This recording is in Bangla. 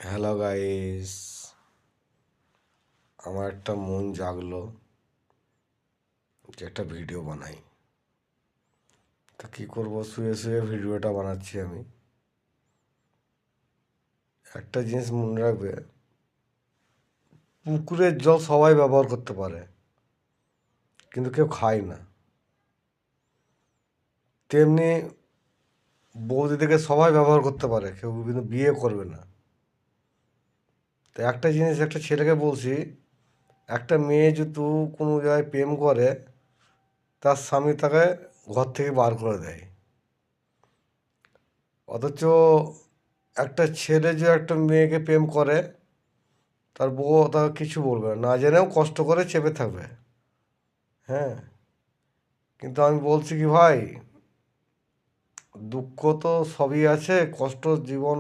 হ্যালো গাইস, আমার একটা মন জাগলো যে একটা ভিডিও বানাই। তা কী করবো, শুয়ে শুয়ে ভিডিওটা বানাচ্ছি আমি। একটা জিনিস মনে রাখবে, পুকুরের জল সবাই ব্যবহার করতে পারে, কিন্তু কেউ খায় না। তেমনি বৌদিদেরকে সবাই ব্যবহার করতে পারে, কেউ কিন্তু বিয়ে করবে না। তো একটা জিনিস একটা ছেলেকে বলছি, একটা মেয়ে যদি কোনো জায়গায় প্রেম করে, তার স্বামী তাকে ঘর থেকে বার করে দেয়। অথচ একটা ছেলে যে একটা মেয়েকে প্রেম করে, তার বউ তাকে কিছু বলবে না, না জেনেও কষ্ট করে চেপে থাকবে। হ্যাঁ, কিন্তু আমি বলছি কি ভাই, দুঃখ তো সবই আছে, কষ্ট জীবন